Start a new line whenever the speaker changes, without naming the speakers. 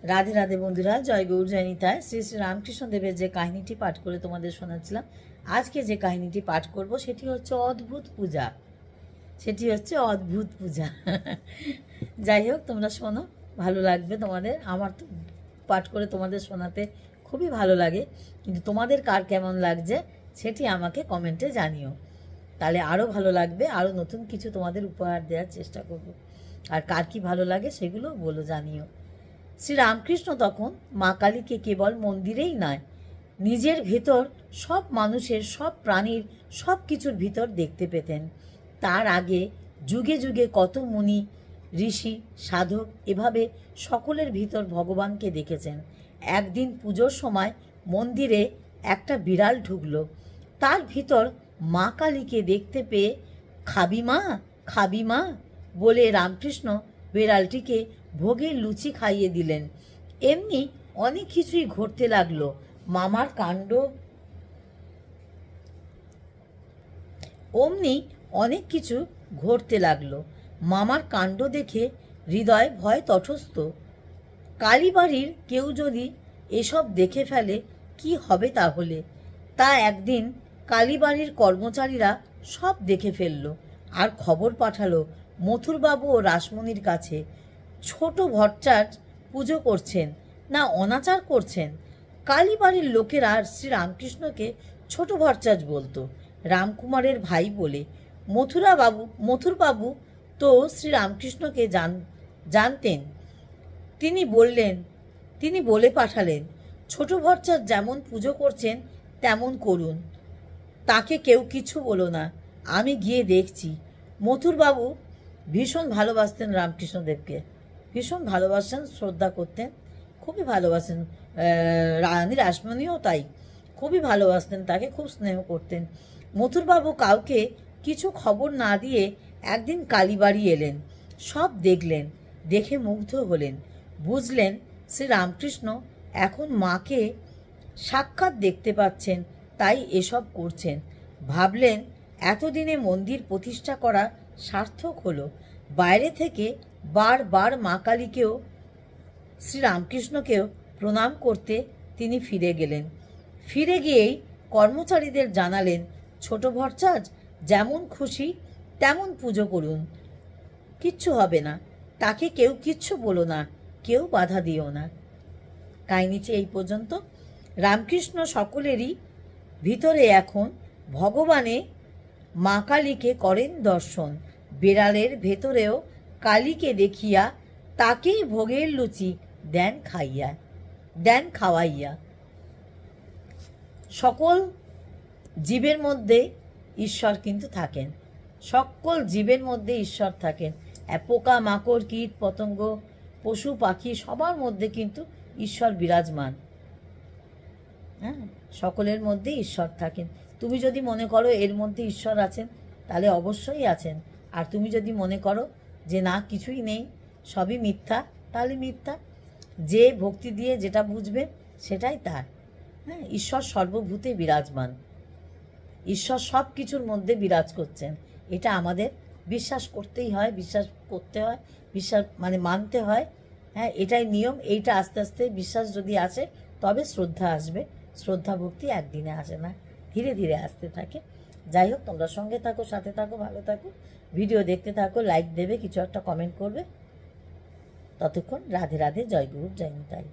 রাধে রাধে বন্ধুরা, জয় গৌর জয় নিতাই। শ্রী শ্রী রামকৃষ্ণ দেবের যে কাহিনীটি পাঠ করে তোমাদের শোনাচ্ছিলাম, আজকে যে কাহিনীটি পাঠ করব সেটি হচ্ছে অদ্ভুত পূজা। যাই হোক, তোমরা শোনো, ভালো লাগবে তোমাদের। আমার তো পাঠ করে তোমাদের শোনাতে খুবই ভালো লাগে, কিন্তু তোমাদের কার কেমন লাগছে সেটি আমাকে কমেন্টে জানিও, তাহলে আরও ভালো লাগবে। আরও নতুন কিছু তোমাদের উপহার দেওয়ার চেষ্টা করব। আর কার কি ভালো লাগে সেগুলো বলো, জানিও। শ্রীরামকৃষ্ণ তখন মা কালীকে কেবল মন্দিরেই নয়, নিজের ভেতর সব মানুষের, সব প্রাণীর, সব কিছুর ভিতর দেখতে পেতেন। তার আগে যুগে যুগে কত মুনি, ঋষি, সাধক এভাবে সকলের ভিতর ভগবানকে দেখেছেন। একদিন পুজোর সময় মন্দিরে একটা বিড়াল ঢুকলো। তার ভিতর মা কালীকে দেখতে পেয়ে খাবি মা, খাবি মা বলে রামকৃষ্ণ বিড়ালটিকে ভোগের লুচি খাইয়ে দিলেন। এমনি অনেক কিছুই ঘটতে লাগলো। মামার কাণ্ড অমনি অনেক কিছু ঘটতে লাগলো। মামার কাণ্ড দেখে হৃদয় ভয় তটস্থ। কালীবাড়ির কেউ যদি এসব দেখে ফেলে কি হবে তাহলে? তা একদিন কালীবাড়ির কর্মচারীরা সব দেখে ফেলল আর খবর পাঠালো মথুরবাবু ও রাসমণির কাছে। ছোট ভট্টাচার্য পুজো করছেন না অনাচার করছেন? কালীবাড়ির লোকেরা শ্রীরামকৃষ্ণকে ছোট ভট্টাচার্য বলতো, রামকুমারের ভাই বলে। মথুরবাবু তো শ্রীরামকৃষ্ণকে জানতেন। তিনি বলে পাঠালেন, ছোট ভট্টাচার্য যেমন পুজো করছেন তেমন করুন, তাকে কেউ কিছু বলো না, আমি গিয়ে দেখছি। মথুরবাবু ভীষণ ভালোবাসতেন রামকৃষ্ণদেবকে, ভীষণ ভালোবাসেন, শ্রদ্ধা করতেন, খুবই ভালোবাসেন। রানী রাসমণিও তাই, খুবই ভালোবাসতেন তাকে, খুব স্নেহ করতেন। মথুরবাবু কাউকে কিছু খবর না দিয়ে একদিন কালীবাড়ি এলেন। সব দেখলেন, দেখে মুগ্ধ হলেন। বুঝলেন শ্রীরামকৃষ্ণ এখন মাকে সাক্ষাৎ দেখতে পাচ্ছেন, তাই এসব করছেন। ভাবলেন এতদিনে মন্দির প্রতিষ্ঠা করা সার্থক হলো। বাইরে থেকে বারবার মা কালীকেও, শ্রীরামকৃষ্ণকেও প্রণাম করতে তিনি ফিরে গেলেন। ফিরে গিয়েই কর্মচারীদের জানালেন, ছোট ভট্টাচার্য যেমন খুশি তেমন পুজো করুন, কিচ্ছু হবে না, তাকে কেউ কিচ্ছু বলো না, কেউ বাধা দিও না। কাহিনীটি এই পর্যন্ত। রামকৃষ্ণ সকলেরই ভিতরে এখন ভগবানে মা কালীকে করেন দর্শন। বেড়ালের ভেতরেও কালীকে দেখিয়া তাকেই ভোগের লুচি দেন খাওয়াইয়া। সকল জীবের মধ্যে ঈশ্বর কিন্তু থাকেন, সকল জীবের মধ্যে ঈশ্বর থাকেন। পোকা মাকড় কীট পতঙ্গ পশু পাখি সবার মধ্যে কিন্তু ঈশ্বর বিরাজমান। হ্যাঁ, সকলের মধ্যে ঈশ্বর থাকেন। তুমি যদি মনে করো এর মধ্যে ঈশ্বর আছেন, তাহলে অবশ্যই আছেন। আর তুমি যদি মনে করো যে না, কিছুই নেই, সবই মিথ্যা, তাহলে মিথ্যা। যে ভক্তি দিয়ে যেটা বুঝবে সেটাই তার। হ্যাঁ, ঈশ্বর সর্বভূতে বিরাজমান, ঈশ্বর সব কিছুর মধ্যে বিরাজ করছেন। এটা আমাদের বিশ্বাস করতেই হয়, বিশ্বাস করতে হয়, বিশ্বাস মানে মানতে হয়। হ্যাঁ, এটাই নিয়ম। এইটা আস্তে আস্তে বিশ্বাস যদি আসে তবে শ্রদ্ধা আসবে। শ্রদ্ধা ভক্তি একদিনে আসে না, ধীরে ধীরে আসতে থাকে। যাই হোক, তোমরা সঙ্গে থাকো, সাথে থাকো, ভালো থাকো, ভিডিও দেখতে থাকো, লাইক দেবে, কিছু একটা কমেন্ট করবে। ততক্ষণ রাধে রাধে, জয় গুরু জয় নিতাই।